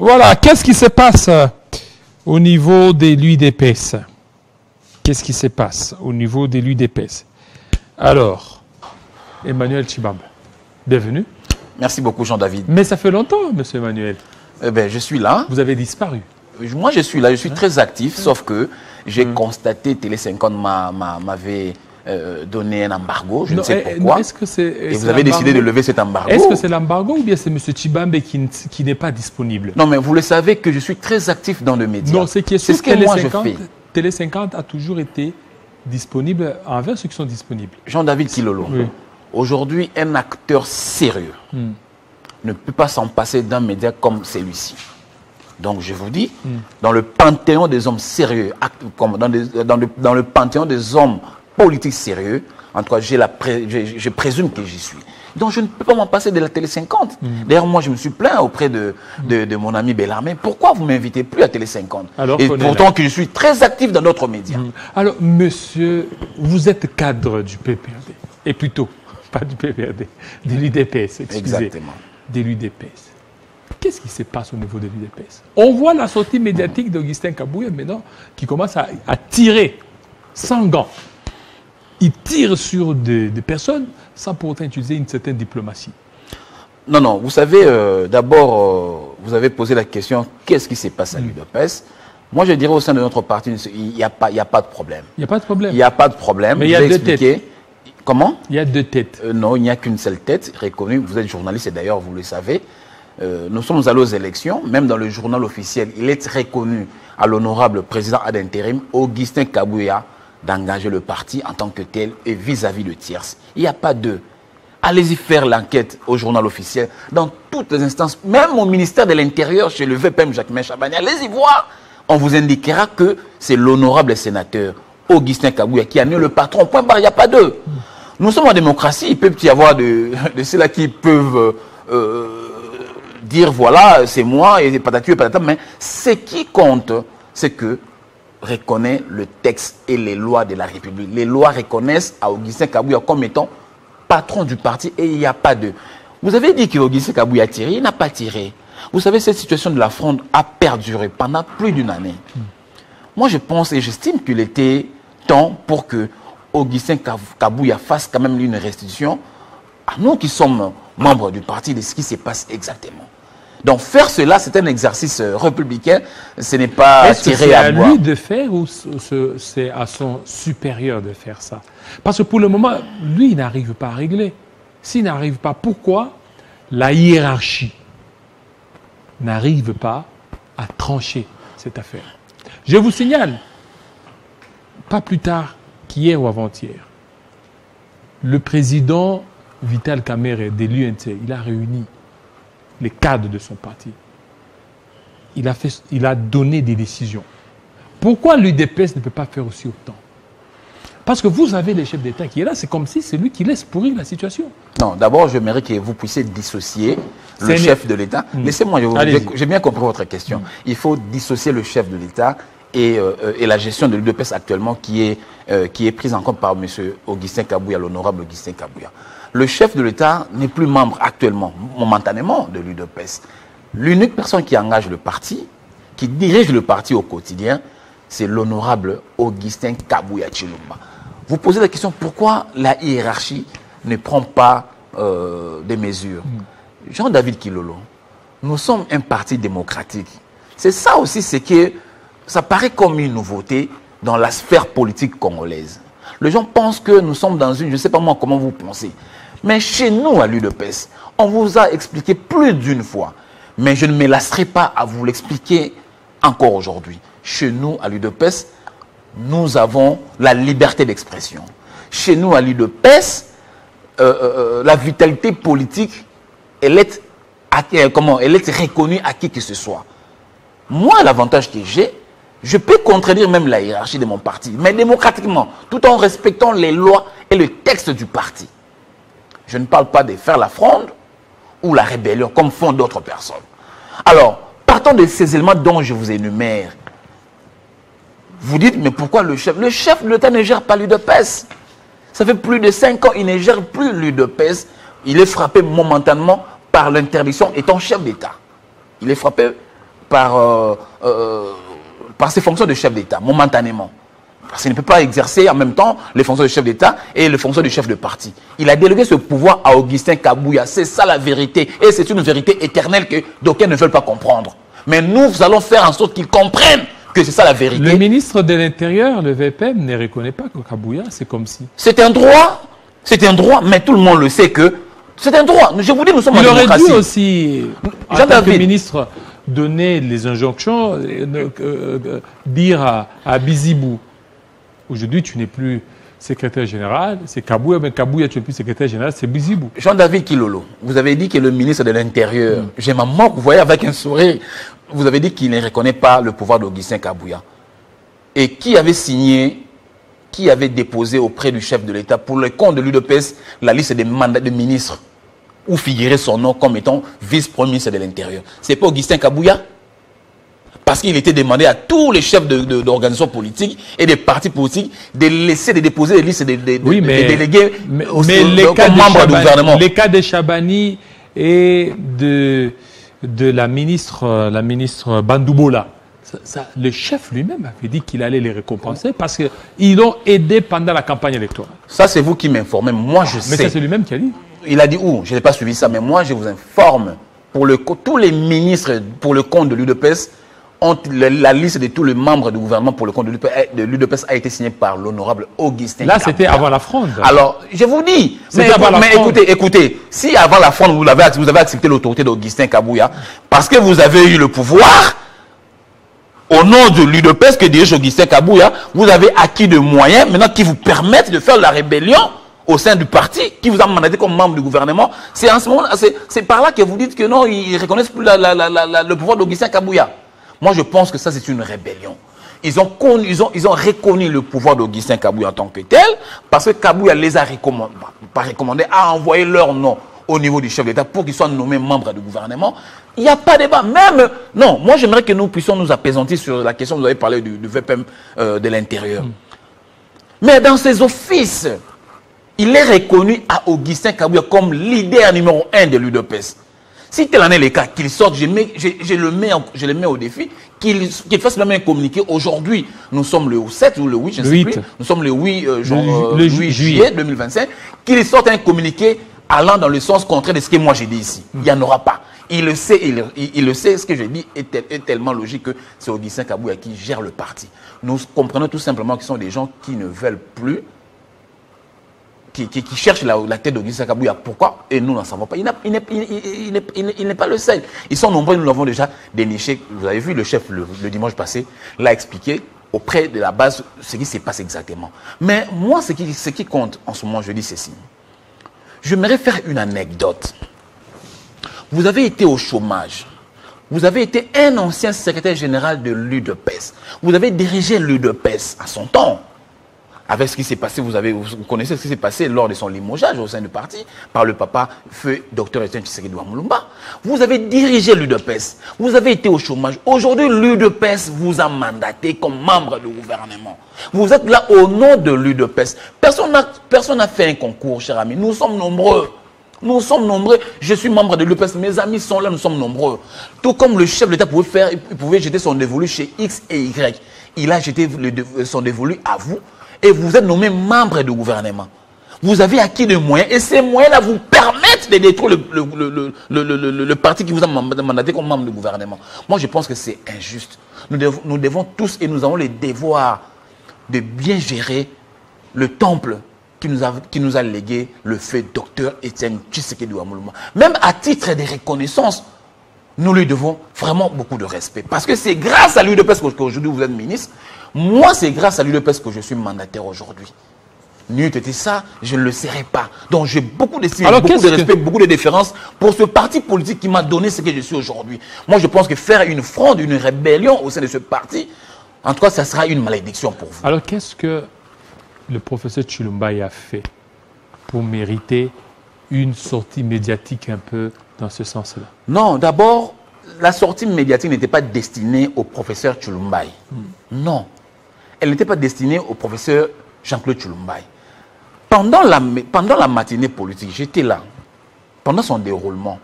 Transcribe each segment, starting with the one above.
Voilà, qu'est-ce qui se passe au niveau de l'UDPS? Qu'est-ce qui se passe au niveau de l'UDPS? Alors, Emmanuel Tshibamba, bienvenue. Merci beaucoup, Jean-David. Mais ça fait longtemps, monsieur Emmanuel. Eh bien, je suis là. Vous avez disparu. Moi, je suis là, je suis très actif, sauf que j'ai constaté que Télé 50 m'avait donné un embargo, je ne sais pourquoi. Et vous avez décidé de lever cet embargo. Est-ce que c'est l'embargo ou bien c'est M. Tshibamba qui n'est pas disponible? Non, mais vous le savez que je suis très actif dans le média. Non, c'est ce que moi je fais. Télé 50 a toujours été disponible envers ceux qui sont disponibles. Jean-David Kilolo, oui. Aujourd'hui, un acteur sérieux ne peut pas s'en passer d'un média comme celui-ci. Donc je vous dis, dans le panthéon des hommes sérieux, dans le panthéon des hommes politiques sérieux, en tout cas, je présume que j'y suis. Donc je ne peux pas m'en passer de la Télé 50. D'ailleurs, moi, je me suis plaint auprès de mon ami Bellarmé. Pourquoi vous ne m'invitez plus à Télé 50? Et pourtant que je suis très actif dans d'autres médias. Alors, monsieur, vous êtes cadre du PPRD. Et plutôt, pas du PPRD, de l'UDPS, excusez. Exactement. De l'UDPS. Qu'est-ce qui se passe au niveau de l'UDPS? On voit la sortie médiatique d'Augustin Kabouya maintenant qui commence à tirer sans gants. Il tire sur des personnes sans pour autant utiliser une certaine diplomatie. Non, non. Vous savez, d'abord, vous avez posé la question, qu'est-ce qui se passe à l'UDPS? Moi, je dirais au sein de notre parti, il n'y a pas de problème. Il n'y a pas de problème? Il n'y a pas de problème. Mais il y a deux têtes. Comment? Il y a deux têtes. Non, il n'y a qu'une seule tête reconnue. Vous êtes journaliste et d'ailleurs, vous le savez. Nous sommes allés aux élections, même dans le journal officiel, il est reconnu à l'honorable président ad intérim, Augustin Kabouya, d'engager le parti en tant que tel et vis-à-vis de tierces. Il n'y a pas de... Allez-y faire l'enquête au journal officiel, dans toutes les instances, même au ministère de l'Intérieur, chez le VPM Jacquemain Chabani, allez-y voir. On vous indiquera que c'est l'honorable sénateur Augustin Kabouya qui a mis le patron. Point barre, il n'y a pas d'eux. Nous sommes en démocratie, il peut y avoir de ceux-là qui peuvent... dire voilà, c'est moi, et patatu et patata, mais ce qui compte, c'est que reconnaît le texte et les lois de la République. Les lois reconnaissent à Augustin Kabouya comme étant patron du parti et il n'y a pas de... Vous avez dit qu'Augustin Kabouya a tiré, il n'a pas tiré. Vous savez, cette situation de la fronde a perduré pendant plus d'une année. Moi, je pense et j'estime qu'il était temps pour que Augustin Kabouya fasse quand même une restitution à nous qui sommes membres du parti de ce qui se passe exactement. Donc faire cela, c'est un exercice républicain, ce n'est pas tiré à boire. Est-ce que c'est à lui de faire ou c'est à son supérieur de faire ça? Parce que pour le moment, lui, il n'arrive pas à régler. S'il n'arrive pas, pourquoi la hiérarchie n'arrive pas à trancher cette affaire? Je vous signale, pas plus tard qu'hier ou avant-hier, le président Vital Kamerhe de l'UNC, il a réuni les cadres de son parti. Il a donné des décisions. Pourquoi l'UDPS ne peut pas faire aussi autant? Parce que vous avez le chef d'État qui est là, c'est comme si c'est lui qui laisse pourrir la situation. Non, d'abord, j'aimerais que vous puissiez dissocier le chef de l'État. Laissez-moi, j'ai bien compris votre question. Il faut dissocier le chef de l'État et la gestion de l'UDPS actuellement qui est prise en compte par M. Augustin Kabouya, l'honorable Augustin Kabouya. Le chef de l'État n'est plus membre actuellement, momentanément, de l'UDPS. L'unique personne qui engage le parti, qui dirige le parti au quotidien, c'est l'honorable Augustin Kabouya Tshilomba. Vous posez la question, pourquoi la hiérarchie ne prend pas des mesures? Jean-David Kilolo, nous sommes un parti démocratique. C'est ça aussi, c'est que ça paraît comme une nouveauté dans la sphère politique congolaise. Les gens pensent que nous sommes dans une... Je ne sais pas moi comment vous pensez. Mais chez nous, à l'UDPS, on vous a expliqué plus d'une fois. Mais je ne me lasserai pas à vous l'expliquer encore aujourd'hui. Chez nous, à l'UDPS, nous avons la liberté d'expression. Chez nous, à l'UDPS, la vitalité politique, elle est reconnue à qui que ce soit. Moi, l'avantage que j'ai, je peux contredire même la hiérarchie de mon parti, mais démocratiquement, tout en respectant les lois et le texte du parti. Je ne parle pas de faire la fronde ou la rébellion, comme font d'autres personnes. Alors, partant de ces éléments dont je vous énumère, vous dites, mais pourquoi le chef? Le chef de l'État ne gère pas l'UDPS. Ça fait plus de 5 ans, il ne gère plus l'UDPS. Il est frappé momentanément par l'interdiction étant chef d'État. Il est frappé par ses fonctions de chef d'État, momentanément. Parce qu'il ne peut pas exercer en même temps les fonctions de chef d'État et les fonctions de chef de parti. Il a délégué ce pouvoir à Augustin Kabouya. C'est ça la vérité. Et c'est une vérité éternelle que d'aucuns ne veulent pas comprendre. Mais nous allons faire en sorte qu'ils comprennent que c'est ça la vérité. Le ministre de l'Intérieur, le VPM, ne reconnaît pas que Kabouya, c'est comme si... C'est un droit. C'est un droit, mais tout le monde le sait que c'est un droit. Je vous dis, nous sommes en démocratie. Il aurait dû aussi, en tant que ministre, donner les injonctions, dire à Bizibou, aujourd'hui, tu n'es plus secrétaire général, c'est Kabouya, mais Kabouya, tu n'es plus secrétaire général, c'est Bizibou. Jean-David Kilolo, vous avez dit que le ministre de l'Intérieur, j'ai ma moque, vous voyez, avec un sourire, vous avez dit qu'il ne reconnaît pas le pouvoir d'Augustin Kabouya. Et qui avait signé, qui avait déposé auprès du chef de l'État pour le compte de l'UDPS la liste des mandats de ministres où figurait son nom comme étant vice-premier ministre de l'Intérieur? C'est pas Augustin Kabouya? Parce qu'il était demandé à tous les chefs d'organisations politiques et des partis politiques de laisser de déposer les listes des délégués comme membres du gouvernement. Les cas de Chabani et de la ministre Bandoubola, le chef lui-même avait dit qu'il allait les récompenser parce qu'ils l'ont aidé pendant la campagne électorale. Ça, c'est vous qui m'informez. Moi, je sais. Mais ça, c'est lui-même qui a dit. Il a dit où? Je n'ai pas suivi ça, mais moi, je vous informe. Tous les ministres, pour le compte de l'UDPS, la liste de tous les membres du gouvernement pour le compte de l'UDPS a été signée par l'honorable Augustin Kabouya. Là, c'était avant la fronde. Alors, je vous dis, mais écoutez, si avant la fronde, vous avez accepté l'autorité d'Augustin Kabouya, parce que vous avez eu le pouvoir, au nom de l'UDPS que dirige Augustin Kabouya, vous avez acquis de moyens maintenant qui vous permettent de faire la rébellion au sein du parti qui vous a mandaté comme membre du gouvernement. C'est en ce moment, c'est par là que vous dites que non, ils ne reconnaissent plus le pouvoir d'Augustin Kabouya. Moi, je pense que ça, c'est une rébellion. Ils ont reconnu le pouvoir d'Augustin Kabouya en tant que tel, parce que Kabouya les a recommandés à envoyer leur nom au niveau du chef d'État pour qu'ils soient nommés membres du gouvernement. Il n'y a pas de débat. Même, non, moi, j'aimerais que nous puissions nous apaisantir sur la question, vous avez parlé du VPM de l'Intérieur. Mais dans ses offices, il est reconnu à Augustin Kabouya comme leader numéro 1 de l'UDPS. Si tel en est le cas, qu'il sorte, je le mets au défi, qu'il fasse même un communiqué. Aujourd'hui, nous sommes le 7 ou le 8, je ne sais plus. Nous sommes le 8 juillet 2025. Qu'il sorte un communiqué allant dans le sens contraire de ce que moi j'ai dit ici. Il n'y en aura pas. Il le sait, il le sait, ce que je dis est tellement logique que c'est Augustin Kabouya qui gère le parti. Nous comprenons tout simplement que ce sont des gens qui ne veulent plus, qui cherchent la tête d'Augustin Kabouya. Pourquoi? Et nous n'en savons pas. Il n'est pas le seul. Ils sont nombreux, nous l'avons déjà déniché. Vous avez vu, le chef, le dimanche passé, l'a expliqué auprès de la base ce qui se passe exactement. Mais moi, ce qui compte en ce moment, je dis ceci. J'aimerais faire une anecdote. Vous avez été au chômage. Vous avez été un ancien secrétaire général de l'UDPS. Vous avez dirigé l'UDPS à son temps. Avec ce qui s'est passé, vous connaissez ce qui s'est passé lors de son limogeage au sein du parti par le papa feu Dr Etienne Tshisekedi Wamulumba. Vous avez dirigé l'UDPS, vous avez été au chômage. Aujourd'hui, l'UDPS vous a mandaté comme membre du gouvernement. Vous êtes là au nom de l'UDPS. Personne n'a fait un concours, cher ami. Nous sommes nombreux. Nous sommes nombreux. Je suis membre de l'UDPS. Mes amis sont là, nous sommes nombreux. Tout comme le chef de l'État pouvait jeter son dévolu chez X et Y. Il a jeté son dévolu à vous. Et vous êtes nommé membre du gouvernement. Vous avez acquis des moyens et ces moyens-là vous permettent de détruire le parti qui vous a mandaté comme membre du gouvernement. Moi, je pense que c'est injuste. Nous devons tous et nous avons le devoir de bien gérer le temple qui nous a légué le fait Dr Etienne Tshisekedi Wamulumba. Même à titre de reconnaissance, nous lui devons vraiment beaucoup de respect. Parce que c'est grâce à l'UDPS qu'aujourd'hui vous êtes ministre. Moi, c'est grâce à l'UDPS que je suis mandataire aujourd'hui. N'eût été ça, je ne le serais pas. Donc j'ai beaucoup d'estime, beaucoup de respect, beaucoup de déférence pour ce parti politique qui m'a donné ce que je suis aujourd'hui. Moi, je pense que faire une fronde, une rébellion au sein de ce parti, en tout cas, ça sera une malédiction pour vous. Alors qu'est-ce que le professeur Tshilomba a fait pour mériter une sortie médiatique un peu dans ce sens-là? Non, d'abord, la sortie médiatique n'était pas destinée au professeur Tshilomba. Non. Elle n'était pas destinée au professeur Jean-Claude Tshilomba. Pendant la matinée politique, j'étais là. Pendant son déroulement,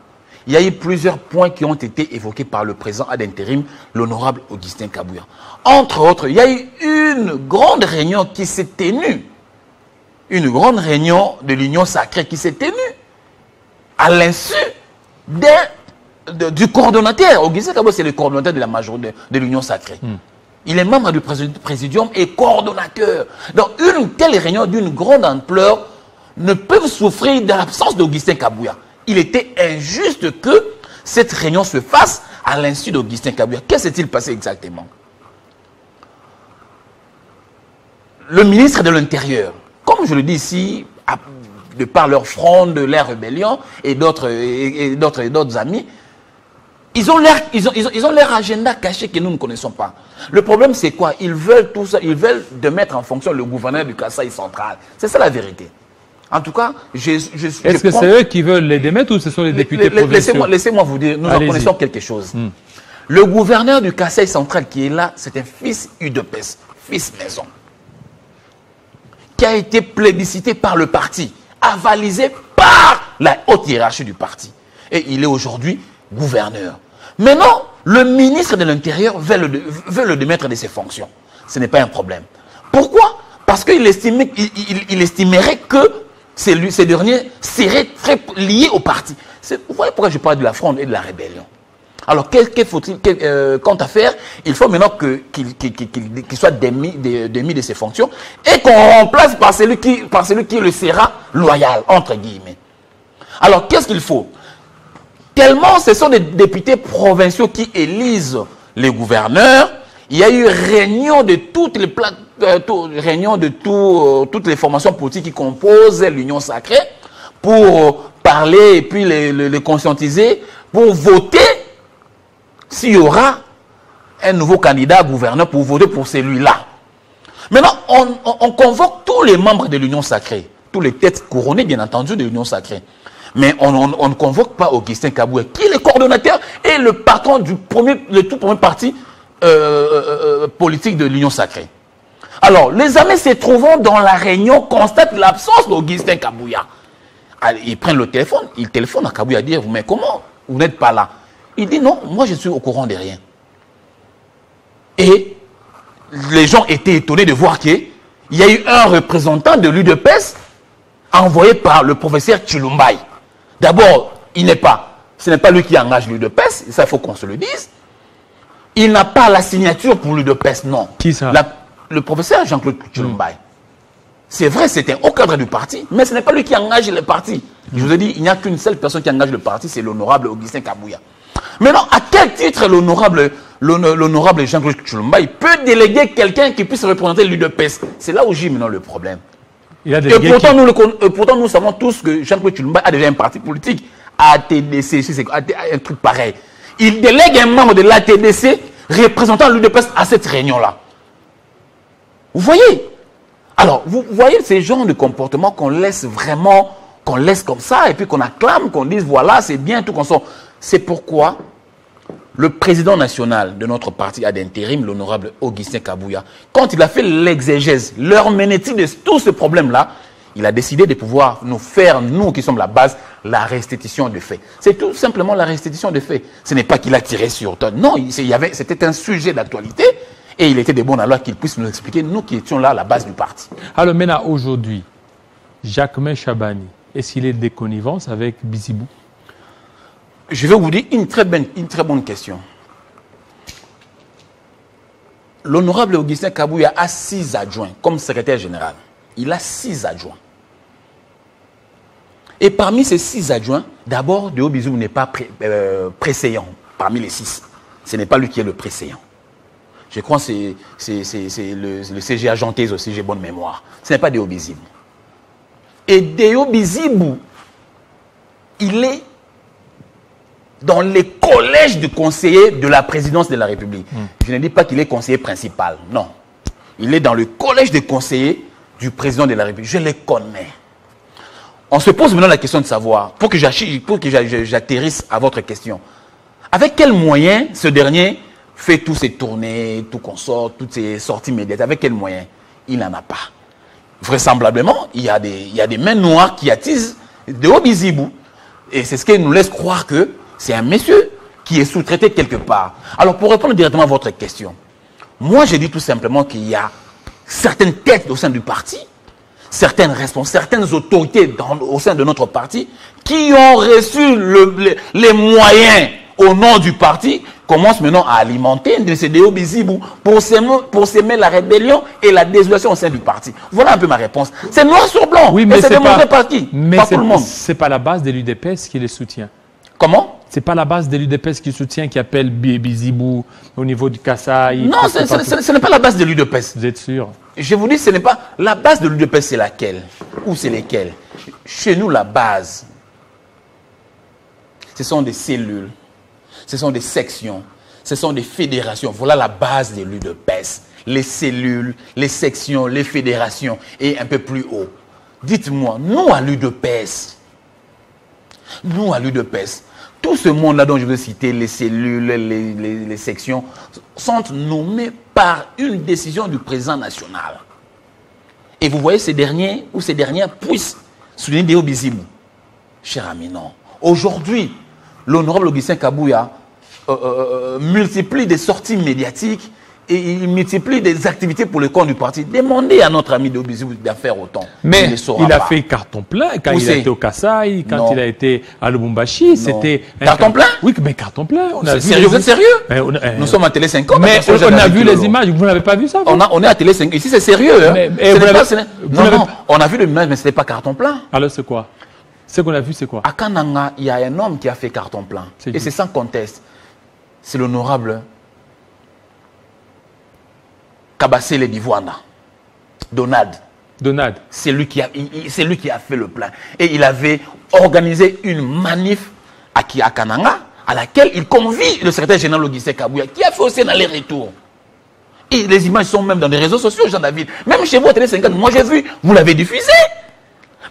il y a eu plusieurs points qui ont été évoqués par le président ad intérim, l'honorable Augustin Kabouya. Entre autres, il y a eu une grande réunion qui s'est tenue, une grande réunion de l'Union sacrée qui s'est tenue à l'insu du coordonnateur. Augustin Kabouya, c'est le coordonnateur de la majorité de l'Union sacrée. Il est membre du présidium et coordonnateur. Donc, une telle réunion d'une grande ampleur ne peut souffrir de l'absence d'Augustin Kabouya. Il était injuste que cette réunion se fasse à l'insu d'Augustin Kabouya. Qu'est-ce qui s'est passé exactement? Le ministre de l'Intérieur, comme je le dis ici, de par leur fronde, leur rébellion et d'autres amis, ils ont leur agenda caché que nous ne connaissons pas. Le problème, c'est quoi? Ils veulent tout ça, ils veulent de mettre en fonction le gouverneur du Kasaï central. C'est ça la vérité. En tout cas, est-ce que c'est eux qui veulent les démettre ou ce sont les députés provinciaux? Laissez-moi vous dire, nous en connaissons quelque chose. Le gouverneur du Kasaï central qui est là, c'est un fils UDPS, fils maison, qui a été plébiscité par le parti, avalisé par la haute hiérarchie du parti. Et il est aujourd'hui gouverneur. Maintenant, le ministre de l'Intérieur veut le démettre de ses fonctions. Ce n'est pas un problème. Pourquoi? Parce qu'il estimerait que ces derniers seraient très liés au parti. Vous voyez pourquoi je parle de la fronde et de la rébellion. Alors, qu'il faut-il, quant à faire? Il faut maintenant qu'il soit démis de ses fonctions et qu'on remplace par celui qui le sera loyal, entre guillemets. Alors, qu'est-ce qu'il faut? Tellement ce sont des députés provinciaux qui élisent les gouverneurs, il y a eu réunion de toutes les formations politiques qui composent l'Union sacrée pour parler et puis les conscientiser, pour voter s'il y aura un nouveau candidat gouverneur, pour voter pour celui-là. Maintenant, on convoque tous les membres de l'Union sacrée, tous les têtes couronnées, bien entendu, de l'Union sacrée. Mais on ne convoque pas Augustin Kabouya, qui est le coordonnateur et le patron du tout premier parti politique de l'Union sacrée. Alors, les amis se trouvant dans la réunion constatent l'absence d'Augustin Kabouya. Ils prennent le téléphone, ils téléphonent à Kabouya, disent, mais comment vous n'êtes pas là? Il dit, non, moi je suis au courant de rien. Et les gens étaient étonnés de voir qu'il y a eu un représentant de l'UDPS envoyé par le professeur Chilumbaï. D'abord, ce n'est pas lui qui engage l'UDPS, ça il faut qu'on se le dise. Il n'a pas la signature pour l'UDPS, non. Qui ça? Le professeur Jean-Claude Chilumbaï. C'est vrai, c'est un haut cadre du parti, mais ce n'est pas lui qui engage le parti. Je vous ai dit, il n'y a qu'une seule personne qui engage le parti, c'est l'honorable Augustin Kabouya. Maintenant, à quel titre l'honorable Jean-Claude Chilumbaï peut déléguer quelqu'un qui puisse représenter l'UDPS? C'est là où j'ai maintenant le problème. Et pourtant, nous savons tous que Jean-Claude Chilumbaï a déjà un parti politique, ATDC, c'est un truc pareil. Il délègue un membre de l'ATDC représentant l'UDPS à cette réunion-là. Vous voyez? Alors, vous voyez ces genres de comportements qu'on laisse vraiment, qu'on laisse comme ça, et puis qu'on acclame, qu'on dise voilà, c'est bien, tout qu'on sort. C'est pourquoi le président national de notre parti ad intérim, l'honorable Augustin Kabouya, quand il a fait l'exégèse, l'herméneutique de tout ce problème-là, il a décidé de pouvoir nous faire, nous qui sommes la base, la restitution de faits. C'est tout simplement la restitution de faits. Ce n'est pas qu'il a tiré sur toi. Non, c'était un sujet d'actualité et il était de bon aloi qu'il puisse nous expliquer, nous qui étions là à la base du parti. Alors maintenant, aujourd'hui, Jacquemain Chabani, est-ce qu'il est de connivence avec Bizibou? Je vais vous dire une très bonne question. L'honorable Augustin Kabouya a 6 adjoints comme secrétaire général. Il a 6 adjoints. Et parmi ces 6 adjoints, d'abord, Déo Bizibou n'est pas préséant parmi les 6. Ce n'est pas lui qui est le préséant. Je crois que c'est le CG Agentez aussi, j'ai bonne mémoire. Ce n'est pas Déo Bizibou. Et Déo Bizibou, il est dans les collèges de conseillers de la présidence de la République. Je ne dis pas qu'il est conseiller principal, non. Il est dans le collège de conseillers du président de la République. Je les connais. On se pose maintenant la question de savoir, pour que j'atterrisse à votre question, avec quels moyens ce dernier fait tous ses tournées, tout consort, toutes ses sorties médiates, avec quels moyens? Il n'en a pas. Vraisemblablement, il y a des mains noires qui attisent Déo Bizibou. Et c'est ce qui nous laisse croire que C'est un monsieur qui est sous-traité quelque part. Alors, pour répondre directement à votre question, moi, je dis tout simplement qu'il y a certaines têtes au sein du parti, certaines responsables, certaines autorités au sein de notre parti qui ont reçu les moyens au nom du parti, commencent maintenant à alimenter Ndessédéo Bizibou pour s'aimer la rébellion et la désolation au sein du parti. Voilà un peu ma réponse. C'est noir sur blanc. Oui, mais c'est démontré par qui? Mais pas tout le monde. C'est pas la base de l'UDPS qui les soutient. Comment? C'est pas la base de l'UDPS qui soutient, qui appelle Bizibou au niveau du Kasaï. Non, ce n'est pas la base de l'UDPS. Vous êtes sûr? Je vous dis, ce n'est pas... La base de l'UDPS, c'est laquelle? Ou c'est lesquelles? Chez nous, la base, ce sont des cellules, ce sont des sections, ce sont des fédérations. Voilà la base de l'UDPS. Les cellules, les sections, les fédérations et un peu plus haut. Dites-moi, nous à l'UDPS, tout ce monde-là dont je veux citer, les cellules, les sections, sont nommés par une décision du président national. Et vous voyez, ces derniers ou ces dernières puissent souligner Ndessédéo Bizibou. Cher ami, non. Aujourd'hui, l'honorable Augustin Kabouya multiplie des sorties médiatiques et il multiplie des activités pour le compte du parti. Demandez à notre ami Ndessédéo Bizibou d'en faire autant. Mais il a fait carton plein quand il a été au Kasaï, quand il a été à Lubumbashi, c'était... Carton plein? Oui, mais carton plein. Vous êtes sérieux? Nous sommes à Télé 50. Mais on a vu les images, vous n'avez pas vu ça? On est à Télé 50. Ici, c'est sérieux. Hein? Non, on a vu l'image, mais ce n'est pas carton plein. Alors c'est quoi? Ce qu'on a vu, c'est quoi? À Kananga, il y a un homme qui a fait carton plein. Et c'est sans conteste. C'est l'honorable Kabasele Divwana. Donald. C'est lui qui a fait le plan. Et il avait organisé une manif à Kananga, à laquelle il convie le secrétaire général Augustin Kabouya, qui a fait aussi un aller-retour. Et les images sont même dans les réseaux sociaux, Jean-David. Même chez vous, à Télé 50, moi j'ai vu, vous l'avez diffusé.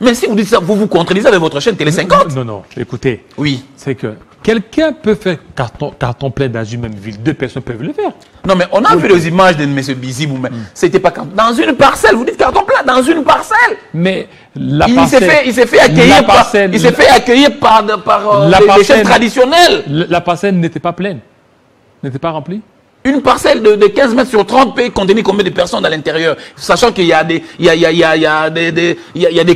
Mais si vous dites ça, vous vous contredisez avec votre chaîne Télé 50. Non, écoutez. Oui. C'est que quelqu'un peut faire carton plein dans une même ville. Deux personnes peuvent le faire. Non, mais on a vu les images de M. Bizibou, mais c'était pas dans une parcelle. Vous dites carton plein, dans une parcelle. Mais il s'est fait accueillir par les chefs traditionnels. La parcelle n'était pas pleine, n'était pas remplie. Une parcelle de 15 mètres sur 30 peut contenir combien de personnes à l'intérieur? Sachant qu'il y a des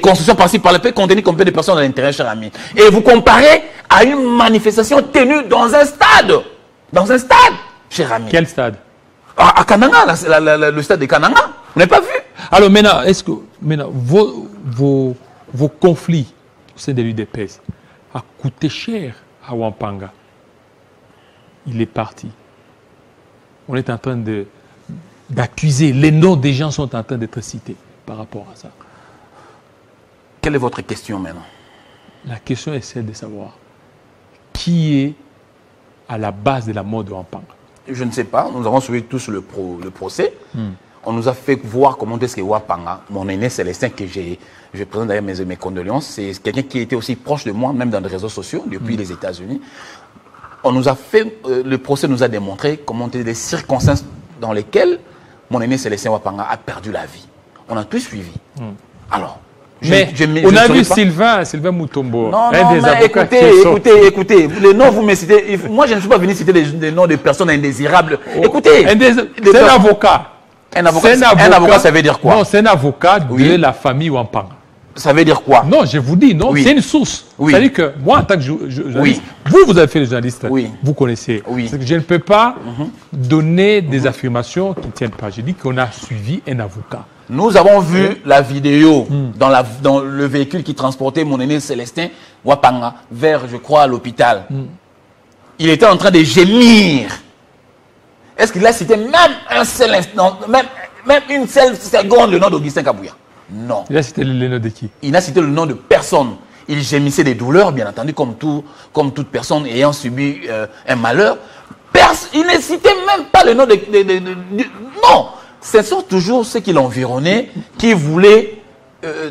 constructions par-ci par-là, peut contenir combien de personnes à l'intérieur, cher ami? Et vous comparez à une manifestation tenue dans un stade. Dans un stade, cher ami. Quel stade? À Kananga, le stade de Kananga. Vous n'avez pas vu? Alors maintenant, est-ce que vos conflits au sein de l'UDPS a coûté cher à Wampanga? Il est parti. On est en train d'accuser, les noms des gens sont en train d'être cités par rapport à ça. Quelle est votre question maintenant? La question est celle de savoir qui est à la base de la mort de Wampanga. Je ne sais pas, nous avons suivi tous le procès. On nous a fait voir comment est-ce que Wampanga, mon aîné Célestin, que je présente d'ailleurs mes condoléances, c'est quelqu'un qui était aussi proche de moi, même dans les réseaux sociaux, depuis les États-Unis. On nous a fait, le procès nous a démontré comment étaient les circonstances dans lesquelles mon aîné Célestin Wampanga a perdu la vie. On a tout suivi. Alors, on a vu Sylvain Mutombo. Non, écoutez, les noms vous me citez. Moi, je ne suis pas venu citer les noms de personnes indésirables. Écoutez, c'est un avocat. Un avocat, ça veut dire quoi? Non, c'est un avocat de la famille Wampanga. Ça veut dire quoi? Non, je vous dis, non, c'est une source. C'est-à-dire que moi, en tant que journaliste, vous avez fait le journaliste, vous connaissez. Je ne peux pas donner des affirmations qui ne tiennent pas. Je dis qu'on a suivi un avocat. Nous avons vu la vidéo dans le véhicule qui transportait mon aîné Célestin Wampanga vers, je crois, à l'hôpital. Il était en train de gémir. Est-ce qu'il a cité même un seul instant, même une seule seconde le nom d'Augustin Kabouya? Non. Il a cité le nom de qui? Il a cité le nom de personne. Il gémissait des douleurs, bien entendu, comme toute personne ayant subi un malheur. Il ne citait même pas le nom de... Non. Ce sont toujours ceux qui l'environnaient, qui voulaient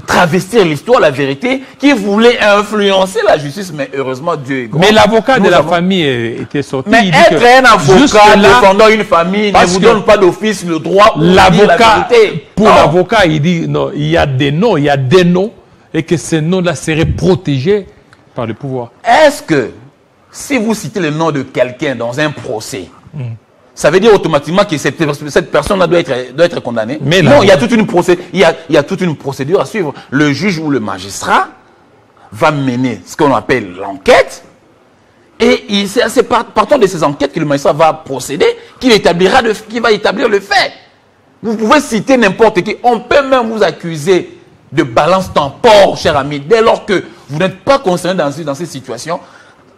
travestir l'histoire, la vérité, qui voulaient influencer la justice, mais heureusement Dieu est grand. Mais l'avocat de la famille était sorti. Mais être un avocat défendant une famille ne vous donne pas d'office le droit de dire la vérité. Pour l'avocat, il dit non, il y a des noms, et que ces noms-là seraient protégés par le pouvoir. Est-ce que si vous citez le nom de quelqu'un dans un procès, ça veut dire automatiquement que cette personne-là doit être condamnée. Mais non, il y a toute une procédure à suivre. Le juge ou le magistrat va mener ce qu'on appelle l'enquête. Et c'est partant de ces enquêtes que le magistrat va procéder, qu'il va établir le fait. Vous pouvez citer n'importe qui. On peut même vous accuser de balance tempore, cher ami, dès lors que vous n'êtes pas concerné dans ces situations.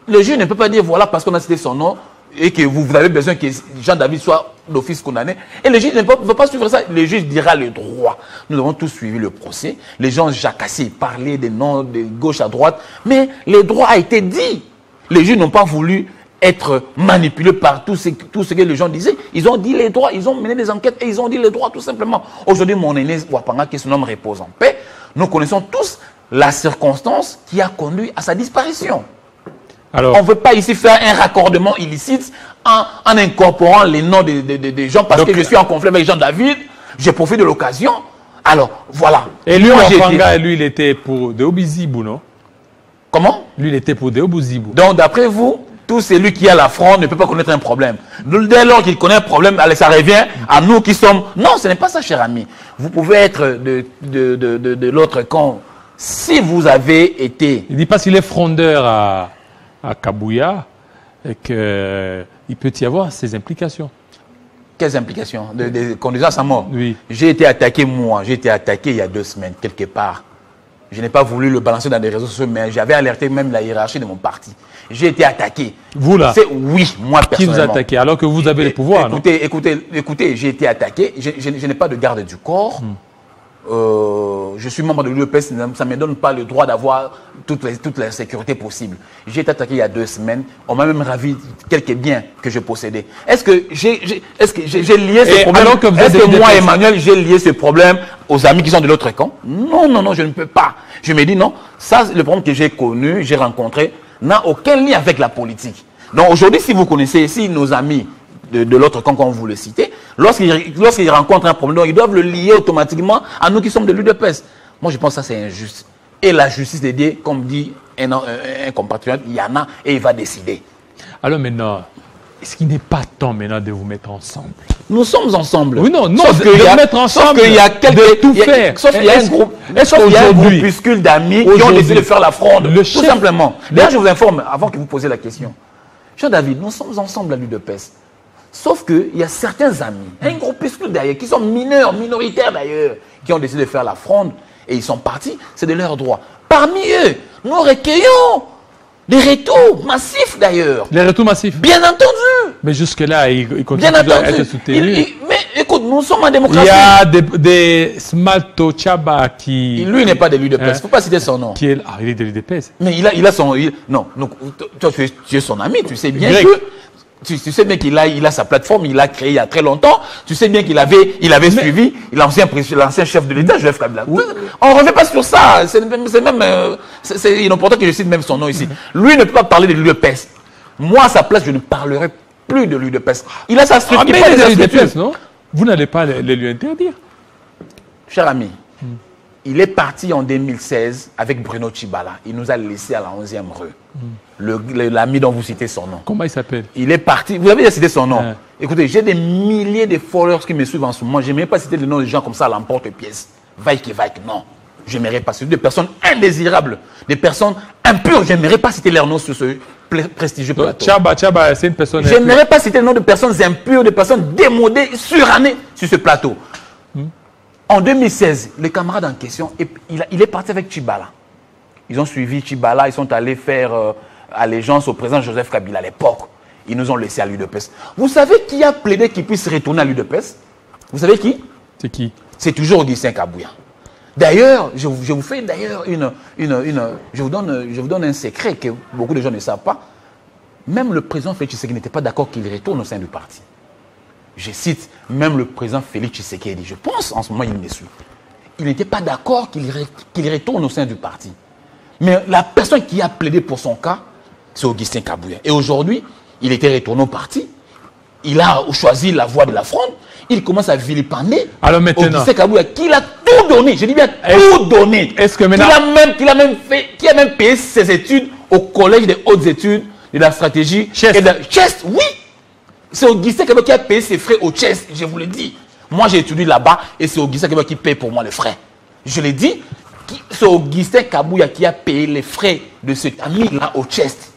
Le juge ne peut pas dire voilà parce qu'on a cité son nom et que vous avez besoin que Jean-David soit d'office condamné. Et le juge ne peut pas suivre ça. Le juge dira le droit. Nous avons tous suivi le procès. Les gens jacassés, parlaient des noms de gauche à droite. Mais le droit a été dit. Les juges n'ont pas voulu être manipulés par tout ce que les gens disaient. Ils ont dit les droits, ils ont mené des enquêtes et ils ont dit les droits tout simplement. Aujourd'hui, mon aîné Wapanga, qui son homme repose en paix, nous connaissons tous la circonstance qui a conduit à sa disparition. Alors, on ne veut pas ici faire un raccordement illicite en incorporant les noms des gens parce que je suis en conflit avec Jean-David, j'ai profité de l'occasion. Alors, voilà. Et lui, Wapanga, lui, il était pour Deobizibou, non? Comment? Lui, il était pour Deobizibou. Donc, d'après vous, tout celui qui a la fronde ne peut pas connaître un problème. Dès lors qu'il connaît un problème, allez, ça revient à nous qui sommes... Non, ce n'est pas ça, cher ami. Vous pouvez être de l'autre camp. Si vous avez été... Il dit pas s'il est frondeur à Kabouya et qu'il peut y avoir ses implications. Quelles implications? De conduisant à sa mort? Oui. J'ai été attaqué, moi. J'ai été attaqué il y a 2 semaines, quelque part. Je n'ai pas voulu le balancer dans des réseaux sociaux, mais j'avais alerté même la hiérarchie de mon parti. J'ai été attaqué. Vous là? Oui, moi personnellement. Qui vous a attaqué alors que vous avez le pouvoir? Écoutez, j'ai été attaqué. Je n'ai pas de garde du corps. Je suis membre de l'UEPS, ça ne me donne pas le droit d'avoir toute la sécurité possible. J'ai été attaqué il y a 2 semaines. On m'a même ravi quelques biens que je possédais. Est-ce que j'ai lié ce problème? Est-ce que moi, Emmanuel, j'ai lié ce problème aux amis qui sont de l'autre camp? Non, non, non, je ne peux pas. Je me dis non. Ça, le problème que j'ai connu, j'ai rencontré, n'a aucun lien avec la politique. Donc aujourd'hui, si vous connaissez ici nos amis de l'autre camp, comme vous le citez, lorsqu'ils rencontrent un problème, ils doivent le lier automatiquement à nous qui sommes de l'UDPS. Moi, je pense que ça, c'est injuste. Et la justice dédiée, comme dit un compatriote, il y en a et il va décider. Alors maintenant, est-ce qu'il n'est pas temps maintenant de vous mettre ensemble? Nous sommes ensemble. Oui, non, non, sauf de mettre ensemble, sauf qu'il y a de tout faire. Sauf qu'il y a un groupuscule d'amis qui ont décidé de faire la fronde, tout simplement. D'ailleurs, je vous informe, avant que vous posiez la question. Jean-David, nous sommes ensemble à l'UDPS. Sauf qu'il y a certains amis, un groupuscule d'ailleurs, qui sont minoritaires d'ailleurs, qui ont décidé de faire la fronde et ils sont partis, c'est de leur droit. Parmi eux, nous recueillons des retours massifs d'ailleurs. Les retours massifs? Bien entendu. Mais jusque-là, ils continuent à être soutenus. Mais écoute, nous sommes en démocratie. Il y a des Smalto Chaba qui... Lui n'est pas de l'UDPS, il ne faut pas citer son nom. Il est de l'UDPS. Mais il a son... non, donc, toi tu es son ami, tu sais bien que... Tu sais bien qu'il a sa plateforme, il l'a créée il y a très longtemps. Tu sais bien qu'il avait suivi l'ancien chef de l'État, Joseph Kabila. Oui. On ne revient pas sur ça. C'est même inopportun que je cite même son nom ici. Lui ne peut pas parler de l'UDPS. Moi, à sa place, je ne parlerai plus de l'UDPS. Il a sa structure. Mais il est de l'UDPS, non? Vous n'allez pas le lui interdire. Cher ami, il est parti en 2016 avec Bruno Tshibala. Il nous a laissés à la 11e rue. L'ami dont vous citez son nom. Comment il s'appelle? Il est parti. Vous avez déjà cité son nom. Écoutez, j'ai des milliers de followers qui me suivent en ce moment. Je n'aimerais pas citer le nom de gens comme ça à l'emporte-pièce. Vaille, non. Je n'aimerais pas citer des personnes indésirables, des personnes impures. Je n'aimerais pas citer leur nom sur ce prestigieux plateau. Chaba, c'est une personne impure. Je n'aimerais pas citer le nom de personnes impures, de personnes démodées, surannées sur ce plateau. En 2016, le camarade en question, il est parti avec Tshibala. Ils ont suivi Tshibala, ils sont allés faire allégeance au président Joseph Kabila à l'époque. Ils nous ont laissés à l'UDPS. Vous savez qui a plaidé qu'il puisse retourner à l'UDPS? Vous savez qui? C'est qui? C'est toujours Augustin Kabouya. D'ailleurs, je vous fais d'ailleurs je vous donne un secret que beaucoup de gens ne savent pas. Même le président Félix Tshisekedi n'était pas d'accord qu'il retourne au sein du parti. Je cite même le président Félix Tshisekedi. Je pense en ce moment il me suit. Il n'était pas d'accord qu'il retourne au sein du parti. Mais la personne qui a plaidé pour son cas, c'est Augustin Kabouya. Et aujourd'hui, il était retourné au parti. Il a choisi la voie de la fronde. Il commence à vilipender Augustin Kabouya, qui a tout donné. Je dis bien tout donné. Est-ce que maintenant... Qui a même payé ses études au collège des hautes études de la stratégie. Chest, oui. C'est Augustin Kabouya qui a payé ses frais au Chest, je vous le dis. Moi, j'ai étudié là-bas et c'est Augustin Kabouya qui paye pour moi les frais. Je l'ai dit, c'est Augustin Kabouya qui a payé les frais de cet ami-là au Chest.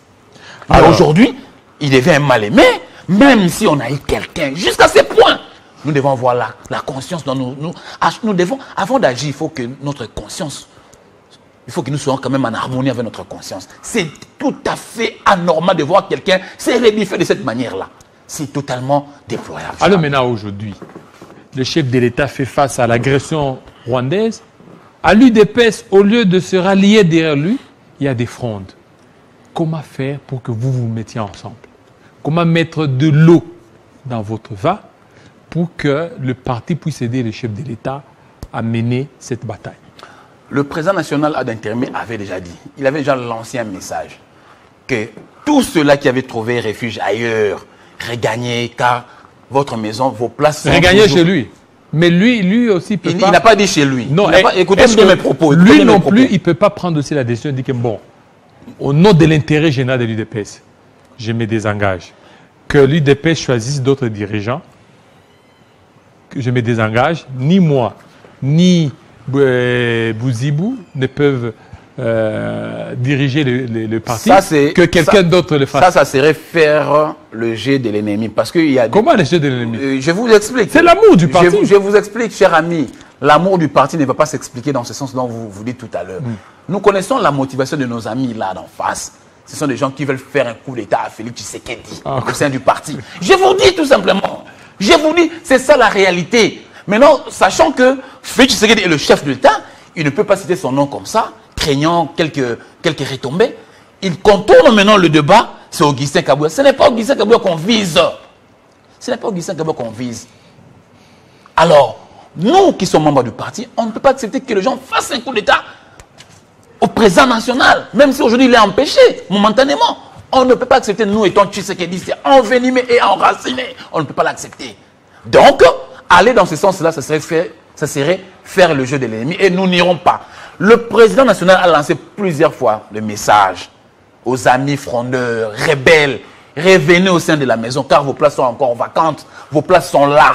Mais aujourd'hui, il devient un mal-aimé, même si on a eu quelqu'un. Jusqu'à ce point, nous devons avoir la conscience dans nous devons, avant d'agir, il faut que notre conscience, il faut que nous soyons quand même en harmonie avec notre conscience. C'est tout à fait anormal de voir quelqu'un se rédifier de cette manière-là. C'est totalement déployable. Alors maintenant, aujourd'hui, le chef de l'État fait face à l'agression rwandaise. À l'UDPS, au lieu de se rallier derrière lui, il y a des frondes. Comment faire pour que vous vous mettiez ensemble? Comment mettre de l'eau dans votre vin pour que le parti puisse aider le chef de l'État à mener cette bataille? Le président national ad intérim avait déjà dit, il avait déjà lancé un message, que tous ceux-là qui avaient trouvé refuge ailleurs, regagnez, car votre maison, vos places sont regagner chez lui. Mais lui aussi peut pas... Il n'a pas dit chez lui. Non, écoutez mes propos. Lui non plus, il ne peut pas prendre aussi la décision de dire que bon, au nom de l'intérêt général de l'UDPS, je me désengage. Que l'UDPS choisisse d'autres dirigeants, que je me désengage, ni moi, ni Bouzibou ne peuvent diriger le parti, que quelqu'un d'autre le fasse. Ça serait faire le jeu de l'ennemi. Parce qu'il y a... Comment le jeu de l'ennemi? Je vous explique. C'est l'amour du parti. Je vous explique, cher ami. L'amour du parti ne va pas s'expliquer dans ce sens dont vous dites tout à l'heure. Nous connaissons la motivation de nos amis là d'en face. Ce sont des gens qui veulent faire un coup d'État à Félix Tshisekedi au sein du parti. Je vous dis tout simplement. Je vous dis, c'est ça la réalité. Maintenant, sachant que Félix Tshisekedi est le chef de l'État, il ne peut pas citer son nom comme ça, craignant quelques retombées. Il contourne maintenant le débat, c'est Augustin Kabouya. Ce n'est pas Augustin Kabouya qu'on vise. Ce n'est pas Augustin Kabouya qu'on vise. Alors, nous qui sommes membres du parti, on ne peut pas accepter que les gens fassent un coup d'État au président national, même si aujourd'hui il est empêché, momentanément. On ne peut pas accepter, nous étant Tshisekedi, c'est envenimé et enraciné. On ne peut pas l'accepter. Donc, aller dans ce sens-là, ça serait faire le jeu de l'ennemi et nous n'irons pas. Le président national a lancé plusieurs fois le message aux amis frondeurs, rebelles, revenez au sein de la maison car vos places sont encore vacantes, vos places sont là.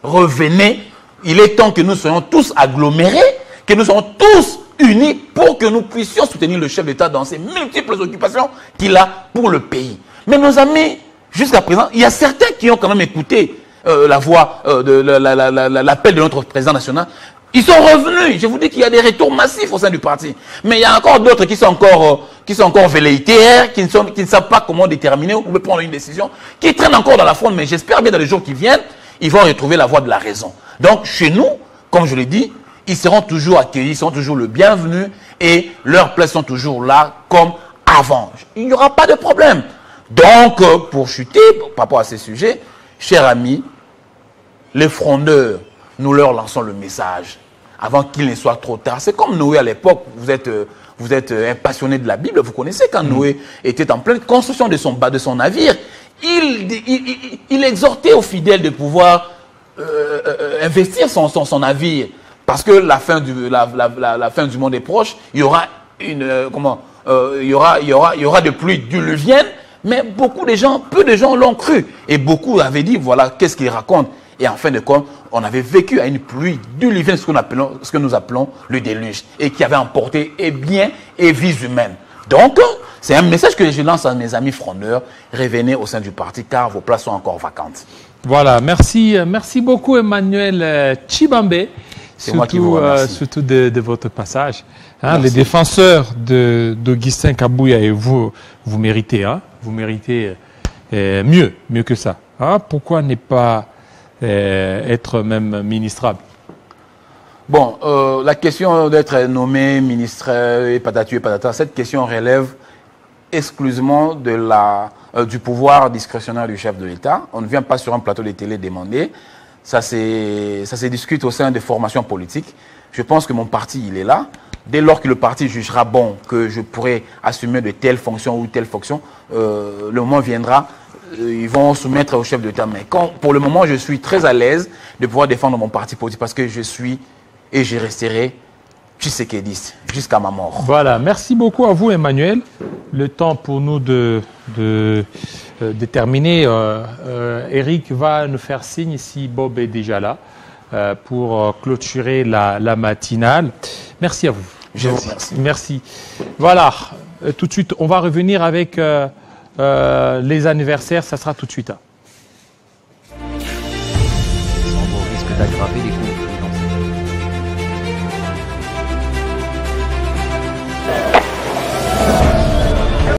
Revenez. Il est temps que nous soyons tous agglomérés, que nous soyons tous unis pour que nous puissions soutenir le chef d'État dans ses multiples occupations qu'il a pour le pays. Mais nos amis, jusqu'à présent, il y a certains qui ont quand même écouté la voix, l'appel de notre président national. Ils sont revenus. Je vous dis qu'il y a des retours massifs au sein du parti. Mais il y a encore d'autres qui sont encore velléitaires, qui ne savent pas comment déterminer ou prendre une décision, qui traînent encore dans la fronde. Mais j'espère bien dans les jours qui viennent, ils vont retrouver la voie de la raison. Donc chez nous, comme je l'ai dit, ils seront toujours accueillis, ils seront toujours le bienvenu et leurs places sont toujours là comme avant. Il n'y aura pas de problème. Donc, pour chuter par rapport à ces sujets, chers amis, les frondeurs, nous leur lançons le message avant qu'il ne soit trop tard. C'est comme Noé à l'époque, vous êtes un passionné de la Bible, vous connaissez quand Noé était en pleine construction de son navire, il exhortait aux fidèles de pouvoir investir son navire parce que la fin du monde est proche, il y aura il y aura des pluies diluviennes, mais peu de gens l'ont cru et beaucoup avaient dit voilà qu'est-ce qu'il raconte. Et en fin de compte, on avait vécu à une pluie diluvienne, ce que nous appelons le déluge, et qui avait emporté et biens et vies humaines. Donc, c'est un message que je lance à mes amis frondeurs. Revenez au sein du parti, car vos places sont encore vacantes. Voilà, merci beaucoup Emmanuel Tshibambe, surtout de votre passage. Hein, les défenseurs d'Augustin Kabouya et vous méritez, hein, vous méritez mieux que ça. Hein, pourquoi ne pas être même ministrable? Bon, la question d'être nommé ministre et patata, cette question relève exclusivement du pouvoir discrétionnaire du chef de l'État. On ne vient pas sur un plateau de télé demander. Ça se discute au sein des formations politiques. Je pense que mon parti, il est là. Dès lors que le parti jugera bon que je pourrai assumer de telles fonctions ou telles fonctions, le moment viendra. Ils vont soumettre au chef de l'État. Mais pour le moment, je suis très à l'aise de pouvoir défendre mon parti politique parce que je suis et je resterai Tshisekediste jusqu'à ma mort. Voilà, merci beaucoup à vous Emmanuel. le temps pour nous de terminer. Eric va nous faire signe si Bob est déjà là pour clôturer la matinale. Merci à vous. Je vous remercie. Merci. Voilà, tout de suite, on va revenir avec les anniversaires. Ça sera tout de suite. Sans risque d'aggraver les conflits.